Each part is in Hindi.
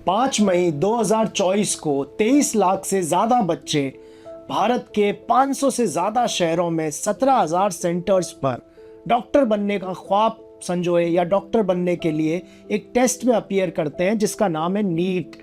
5 मई 2024 को 23 लाख से ज़्यादा बच्चे भारत के 500 से ज़्यादा शहरों में 17,000 सेंटर्स पर डॉक्टर बनने का ख्वाब संजोए या डॉक्टर बनने के लिए एक टेस्ट में अपीयर करते हैं जिसका नाम है नीट।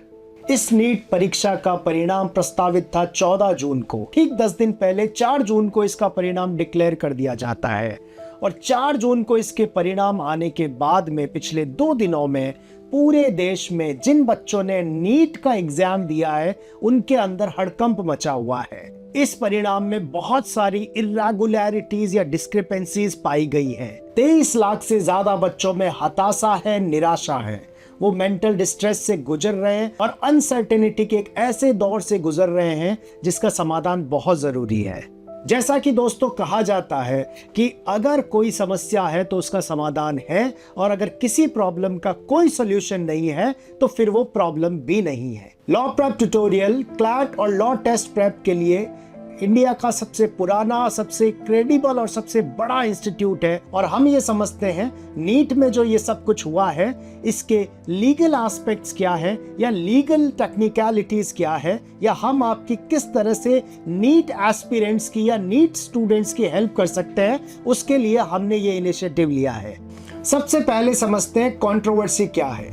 इस नीट परीक्षा का परिणाम प्रस्तावित था 14 जून को। ठीक 10 दिन पहले 4 जून को इसका परिणाम डिक्लेयर कर दिया जाता है और 4 जून को इसके परिणाम आने के बाद में पिछले 2 दिनों में पूरे देश में जिन बच्चों ने नीट का एग्जाम दिया है उनके अंदर हड़कंप मचा हुआ है। इस परिणाम में बहुत सारी इर्रेगुलरिटीज या डिस्क्रिपेंसीज पाई गई हैं। 23 लाख से ज्यादा बच्चों में हताशा है, निराशा है। वो मेंटल डिस्ट्रेस से गुजर रहे हैं और अनसर्टेनिटी के एक ऐसे दौर से गुजर रहे हैं जिसका समाधान बहुत जरूरी है। जैसा कि दोस्तों कहा जाता है कि अगर कोई समस्या है तो उसका समाधान है और अगर किसी प्रॉब्लम का कोई सॉल्यूशन नहीं है तो फिर वो प्रॉब्लम भी नहीं है। लॉ प्रेप ट्यूटोरियल, क्लैट और लॉ टेस्ट प्रेप के लिए इंडिया का सबसे पुराना, सबसे क्रेडिबल और सबसे बड़ा इंस्टीट्यूट है और हम ये समझते हैं नीट में जो ये सब कुछ हुआ है इसके लीगल एस्पेक्ट्स क्या है या लीगल टेक्निकलिटीज क्या है या हम आपकी किस तरह से नीट एस्पिरेंट्स की या नीट स्टूडेंट्स की हेल्प कर सकते हैं, उसके लिए हमने ये इनिशिएटिव लिया है। सबसे पहले समझते हैं कंट्रोवर्सी क्या है।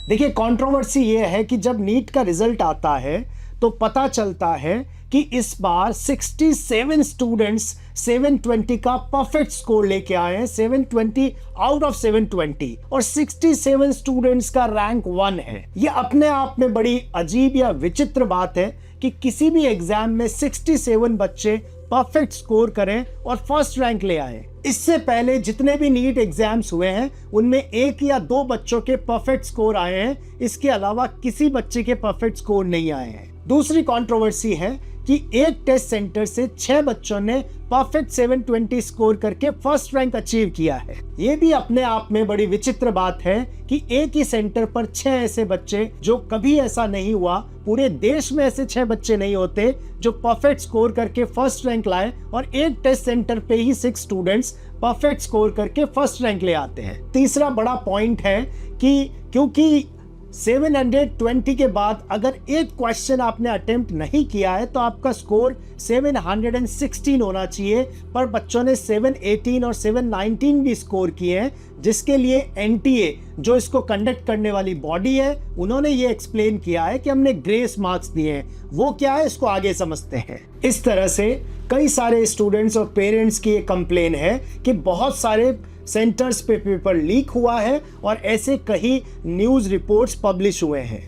देखिए, कंट्रोवर्सी ये है कि जब नीट का रिजल्ट आता है तो पता चलता है कि इस बार 67 स्टूडेंट्स 720 का परफेक्ट स्कोर लेके आए हैं, 720 आउट ऑफ 720 और 67 स्टूडेंट्स का रैंक 1 है। ये अपने आप में बड़ी अजीब या विचित्र बात है कि किसी भी एग्जाम में 67 बच्चे परफेक्ट स्कोर करें और फर्स्ट रैंक ले आए। इससे पहले जितने भी नीट एग्जाम्स हुए हैं उनमें 1 या 2 बच्चों के परफेक्ट स्कोर आए हैं, इसके अलावा किसी बच्चे के परफेक्ट स्कोर नहीं आए हैं। दूसरी कंट्रोवर्सी है कि एक टेस्ट सेंटर से 6 बच्चों ने परफेक्ट 720 स्कोर करके फर्स्ट रैंक अचीव किया है। ये भी अपने आप में बड़ी विचित्र बात है कि एक ही सेंटर पर 6 ऐसे बच्चे, जो कभी ऐसा नहीं हुआ, पूरे देश में ऐसे 6 बच्चे नहीं होते जो परफेक्ट स्कोर करके फर्स्ट रैंक लाए और एक टेस्ट सेंटर पे ही 6 स्टूडेंट्स परफेक्ट स्कोर करके फर्स्ट रैंक ले आते हैं। तीसरा बड़ा पॉइंट है कि क्योंकि 720 के बाद अगर एक क्वेश्चन आपने अटेम्प्ट नहीं किया है तो आपका स्कोर 716 होना चाहिए, पर बच्चों ने 718 और 719 भी स्कोर किए हैं, जिसके लिए एनटीए जो इसको कंडक्ट करने वाली बॉडी है उन्होंने ये एक्सप्लेन किया है कि हमने ग्रेस मार्क्स दिए हैं। वो क्या है इसको आगे समझते हैं। इस तरह से कई सारे स्टूडेंट्स और पेरेंट्स की ये कंप्लेन है कि बहुत सारे सेंटर्स पे पेपर लीक हुआ है और ऐसे कई न्यूज़ रिपोर्ट्स पब्लिश हुए हैं।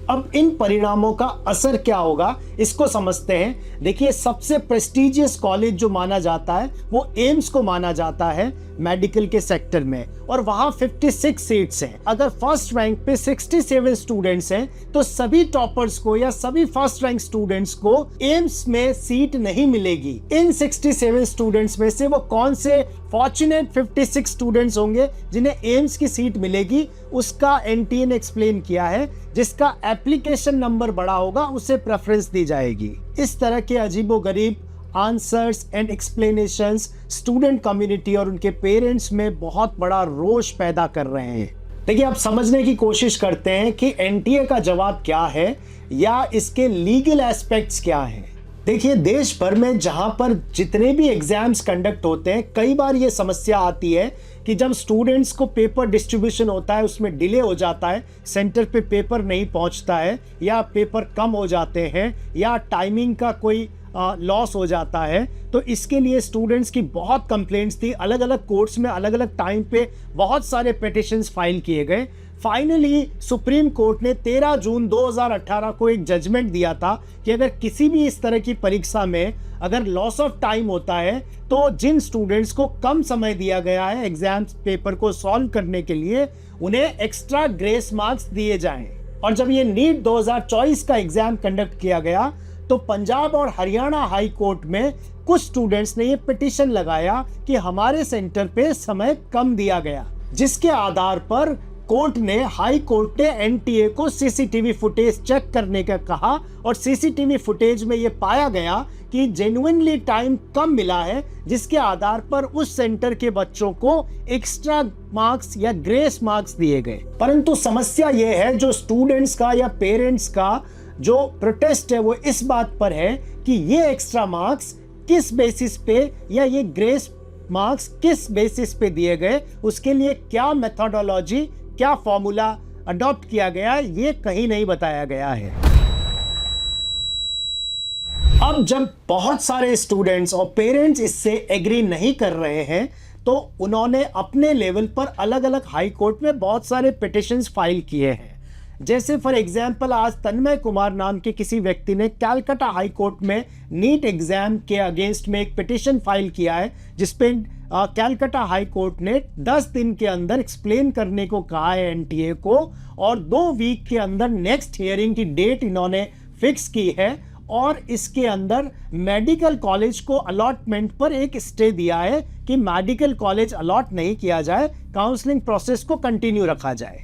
अब इन परिणामों का असर क्या होगा इसको समझते हैं। देखिए, सबसे प्रेस्टिजियस कॉलेज जो माना जाता है वो एम्स को माना जाता है मेडिकल के सेक्टर में और वहां 56 सीट्स हैं। अगर फर्स्ट रैंक पे 67 स्टूडेंट्स हैं तो सभी टॉपर्स को या सभी फर्स्ट रैंक स्टूडेंट्स को एम्स में सीट नहीं मिलेगी। इन 67 स्टूडेंट्स में से वो कौन से फॉर्चुनेट 56 स्टूडेंट्स होंगे जिन्हें एम्स की सीट मिलेगी, उसका एनटीए ने एक्सप्लेन किया है। जिसका एप्लीकेशन नंबर बड़ा होगा उसे प्रेफरेंस दी जाएगी। इस तरह के अजीबोगरीब answers and explanations student community और उनके पेरेंट्स में बहुत बड़ा रोष पैदा कर रहे हैं। देखिए, आप समझने की कोशिश करते हैं कि एनटीए का जवाब क्या है या इसके लीगल एस्पेक्ट्स क्या हैं। देखिए, देश भर में जहां पर जितने भी एग्जाम्स कंडक्ट होते हैं, कई बार ये समस्या आती है कि जब स्टूडेंट्स को पेपर डिस्ट्रीब्यूशन होता है उसमें डिले हो जाता है, सेंटर पे पेपर नहीं पहुंचता है या पेपर कम हो जाते हैं या टाइमिंग का कोई लॉस हो जाता है, तो इसके लिए स्टूडेंट्स की बहुत कंप्लेंट्स थी। अलग अलग कोर्ट्स में अलग अलग टाइम पे बहुत सारे पिटिशंस फाइल किए गए। फाइनली सुप्रीम कोर्ट ने 13 जून 2018 को एक जजमेंट दिया था कि अगर किसी भी इस तरह की परीक्षा में अगर लॉस ऑफ टाइम होता है तो जिन स्टूडेंट्स को कम समय दिया गया है एग्जाम पेपर को सॉल्व करने के लिए, उन्हें एक्स्ट्रा ग्रेस मार्क्स दिए जाएं। और जब ये नीट 2024 का एग्जाम कंडक्ट किया गया तो पंजाब और हरियाणा हाई कोर्ट में कुछ स्टूडेंट्स ने ये पिटीशन लगाया कि हमारे सेंटर पे समय कम दिया गया, जिसके आधार पर कोर्ट ने, हाई कोर्ट ने एनटीए को सीसीटीवी फुटेज चेक करने का कहा और सीसीटीवी फुटेज में यह पाया गया कि जेन्युइनली टाइम कम मिला है, जिसके आधार पर उस सेंटर के बच्चों को एक्स्ट्रा मार्क्स या ग्रेस मार्क्स दिए गए। परंतु समस्या यह है, जो स्टूडेंट्स का या पेरेंट्स का जो प्रोटेस्ट है वो इस बात पर है कि ये एक्स्ट्रा मार्क्स किस बेसिस पे या ये ग्रेस मार्क्स किस बेसिस पे दिए गए, उसके लिए क्या मेथोडोलॉजी, क्या फॉर्मूला अडॉप्ट किया गया, ये कहीं नहीं बताया गया है। अब जब बहुत सारे स्टूडेंट्स और पेरेंट्स इससे एग्री नहीं कर रहे हैं, तो उन्होंने अपने लेवल पर अलग अलग हाई कोर्ट में बहुत सारे पिटिशंस फाइल किए हैं। जैसे फॉर एग्जाम्पल आज तन्मय कुमार नाम के किसी व्यक्ति ने कैलकाटा हाई कोर्ट में नीट एग्जाम के अगेंस्ट में एक पिटिशन फाइल किया है, जिसपे कैलकाटा हाई कोर्ट ने 10 दिन के अंदर एक्सप्लेन करने को कहा है एनटीए को, और 2 वीक के अंदर नेक्स्ट हियरिंग की डेट इन्होंने फिक्स की है, और इसके अंदर मेडिकल कॉलेज को अलॉटमेंट पर एक स्टे दिया है कि मेडिकल कॉलेज अलॉट नहीं किया जाए, काउंसलिंग प्रोसेस को कंटिन्यू रखा जाए।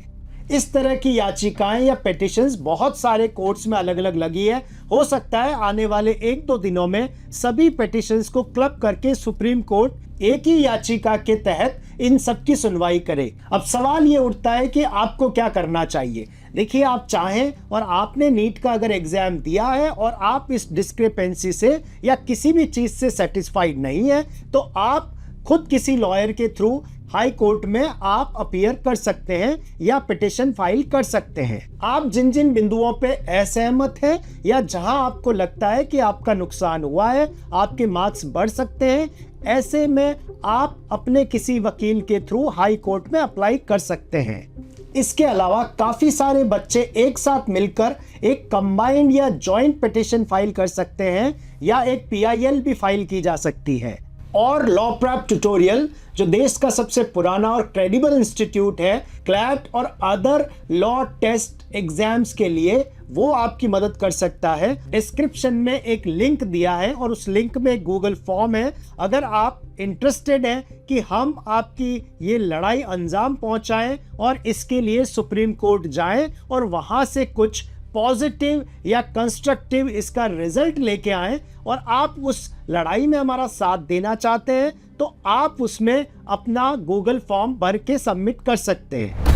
इस तरह की याचिकाएं या पिटिशंस बहुत सारे कोर्ट्स में अलग अलग लगी है। हो सकता है आने वाले 1-2 दिनों में सभी पिटिशंस को क्लब करके सुप्रीम कोर्ट एक ही याचिका के तहत इन सब की सुनवाई करे। अब सवाल ये उठता है कि आपको क्या करना चाहिए। देखिए, आप चाहें और आपने नीट का अगर एग्जाम दिया है और आप इस डिस्क्रिपेंसी से या किसी भी चीज से सेटिस्फाइड नहीं है, तो आप खुद किसी लॉयर के थ्रू हाई कोर्ट में आप अपीयर कर सकते हैं या पिटिशन फाइल कर सकते हैं। आप जिन जिन बिंदुओं पे असहमत हैं या जहां आपको लगता है कि आपका नुकसान हुआ है, आपके मार्क्स बढ़ सकते हैं, ऐसे में आप अपने किसी वकील के थ्रू हाई कोर्ट में अप्लाई कर सकते हैं। इसके अलावा काफी सारे बच्चे एक साथ मिलकर एक कंबाइंड या जॉइंट पिटिशन फाइल कर सकते हैं, या एक PIL भी फाइल की जा सकती है। और लॉ प्रेप ट्यूटोरियल, जो देश का सबसे पुराना और क्रेडिबल इंस्टीट्यूट है क्लैट और अदर लॉ टेस्ट एग्जाम्स के लिए, वो आपकी मदद कर सकता है। डिस्क्रिप्शन में एक लिंक दिया है और उस लिंक में एक गूगल फॉर्म है। अगर आप इंटरेस्टेड हैं कि हम आपकी ये लड़ाई अंजाम पहुंचाएं और इसके लिए सुप्रीम कोर्ट जाएं और वहां से कुछ पॉजिटिव या कंस्ट्रक्टिव इसका रिजल्ट लेके आए, और आप उस लड़ाई में हमारा साथ देना चाहते हैं, तो आप उसमें अपना गूगल फॉर्म भर के सबमिट कर सकते हैं।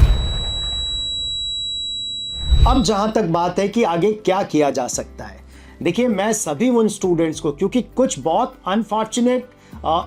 अब जहां तक बात है कि आगे क्या किया जा सकता है, देखिए, मैं सभी उन स्टूडेंट्स को, क्योंकि कुछ बहुत अनफॉर्चुनेट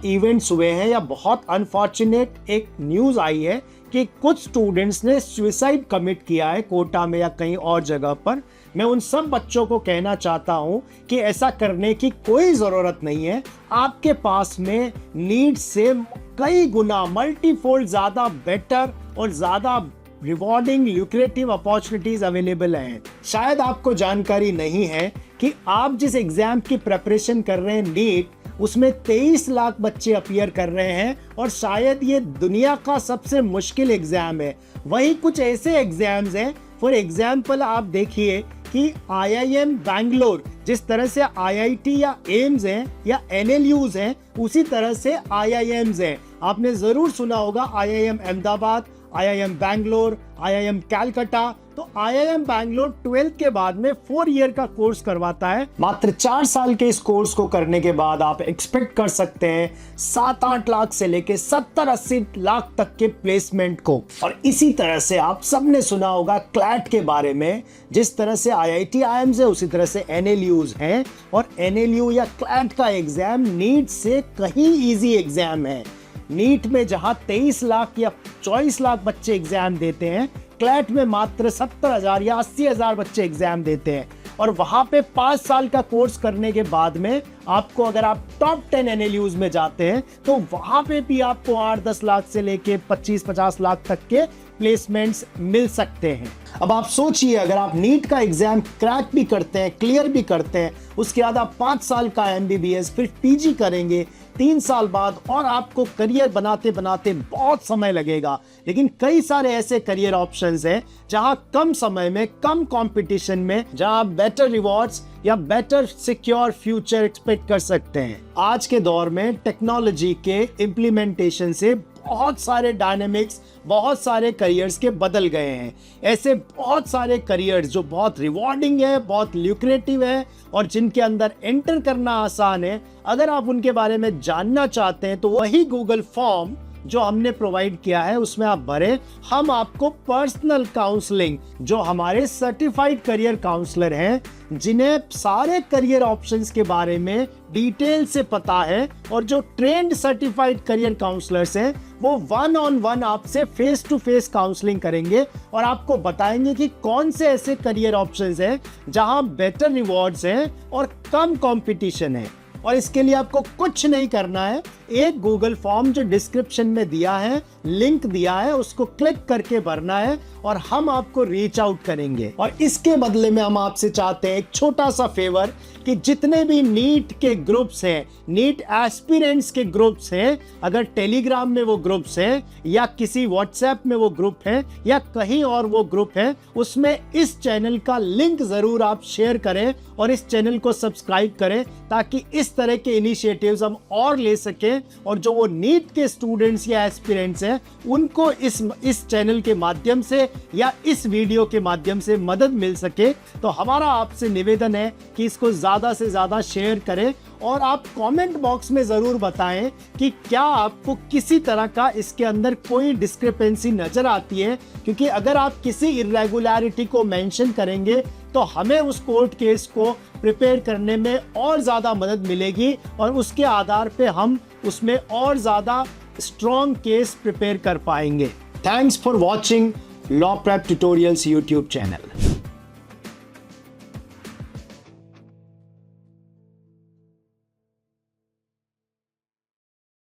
इवेंट्स हुए हैं या बहुत अनफॉर्चुनेट एक न्यूज़ आई है कि कुछ स्टूडेंट्स ने सुसाइड कमिट किया है कोटा में या कहीं और जगह पर। मैं उन सब बच्चों को कहना चाहता हूं कि ऐसा करने की कोई ज़रूरत नहीं है। आपके पास में नीट से कई गुना मल्टीफोल्ड ज़्यादा बेटर और ज़्यादा रिवॉर्डिंग ल्यूक्रेटिव अपॉर्चुनिटीज अवेलेबल हैं। शायद आपको जानकारी नहीं है कि आप जिस एग्जाम की प्रिपरेशन कर रहे हैं नीट, उसमें 23 लाख बच्चे अपीयर कर रहे हैं और शायद ये दुनिया का सबसे मुश्किल एग्जाम है। वहीं कुछ ऐसे एग्जाम्स हैं, फॉर एग्जाम्पल आप देखिए कि IIM बैंगलोर, जिस तरह से IIT या एम्स हैं या NLUs हैं, उसी तरह से IIMs हैं। आपने जरूर सुना होगा IIM Ahmedabad, IIM Bangalore, IIM Calcutta. तो IIM बैंगलोर 12th के बाद में 4 ईयर का कोर्स करवाता है। मात्र 4 साल के इस कोर्स को करने के बाद आप एक्सपेक्ट कर सकते हैं 7-8 लाख से लेके 70-80 लाख तक के प्लेसमेंट को। और इसी तरह से आप सबने सुना होगा क्लैट के बारे में। जिस तरह से IIT IIMs है, उसी तरह से NLUs हैं, और NLU या क्लैट का एग्जाम नीट से कहीं ईजी एग्जाम है। नीट में जहां 23 लाख या 24 लाख बच्चे एग्जाम देते हैं, क्लैट में मात्र 70,000 या 80,000 बच्चे एग्जाम देते हैं। और वहां पे 5 साल का कोर्स करने के बाद में आपको, अगर आप टॉप 10 NLUs में जाते हैं, तो वहां पे भी आपको 8-10 लाख से लेके 25-50 लाख तक के प्लेसमेंट्स मिल सकते हैं। अब आप सोचिए, अगर आप नीट का एग्जाम क्रैक भी करते हैं, क्लियर भी करते हैं, उसके बाद आप 5 साल का MBBS, फिर PG करेंगे 3 साल बाद, और आपको करियर बनाते बनाते बहुत समय लगेगा। लेकिन कई सारे ऐसे करियर ऑप्शंस हैं जहां कम समय में, कम कंपटीशन में, जहां बेटर रिवॉर्ड्स या बेटर सिक्योर फ्यूचर एक्सपेक्ट कर सकते हैं। आज के दौर में टेक्नोलॉजी के इम्प्लीमेंटेशन से बहुत सारे डायनेमिक्स, बहुत सारे करियर्स के बदल गए हैं। ऐसे बहुत सारे करियर्स जो बहुत रिवॉर्डिंग है, बहुत ल्यूक्रेटिव है और जिनके अंदर एंटर करना आसान है, अगर आप उनके बारे में जानना चाहते हैं तो वही गूगल फॉर्म जो हमने प्रोवाइड किया है उसमें आप भरें। हम आपको पर्सनल काउंसलिंग, जो हमारे सर्टिफाइड करियर काउंसलर हैं जिन्हें सारे करियर ऑप्शंस के बारे में डिटेल से पता है और जो ट्रेंड सर्टिफाइड करियर काउंसलर्स हैं, वो 1-on-1 आपसे फेस टू फेस काउंसलिंग करेंगे और आपको बताएंगे कि कौन से ऐसे करियर ऑप्शंस हैं जहां बेटर रिवॉर्ड्स हैं और कम कंपटीशन है। और इसके लिए आपको कुछ नहीं करना है, एक गूगल फॉर्म जो डिस्क्रिप्शन में दिया है, लिंक दिया है, उसको क्लिक करके भरना है और हम आपको रीच आउट करेंगे। और इसके बदले में हम आपसे चाहते हैं एक छोटा सा फेवर कि जितने भी नीट के ग्रुप्स हैं, नीट एस्पिरेंट्स के ग्रुप्स हैं, अगर टेलीग्राम में वो ग्रुप्स हैं या किसी व्हाट्सएप में वो ग्रुप है या कहीं और वो ग्रुप है, उसमें इस चैनल का लिंक जरूर आप शेयर करें और इस चैनल को सब्सक्राइब करें ताकि इस तरह के इनिशिएटिव्स हम और ले सकें और जो वो नीट के स्टूडेंट्स या एस्पिरेंट्स हैं उनको इस चैनल के माध्यम से या इस वीडियो के माध्यम से मदद मिल सके। तो हमारा आपसे निवेदन है कि इसको ज़्यादा से ज़्यादा शेयर करें और आप कमेंट बॉक्स में ज़रूर बताएं कि क्या आपको किसी तरह का इसके अंदर कोई डिस्क्रिपेंसी नज़र आती है, क्योंकि अगर आप किसी इरेगुलरिटी को मेंशन करेंगे तो हमें उस कोर्ट केस को प्रिपेयर करने में और ज़्यादा मदद मिलेगी और उसके आधार पे हम उसमें और ज़्यादा स्ट्रॉन्ग केस प्रिपेयर कर पाएंगे। Thanks for watching law prep tutorials YouTube channel.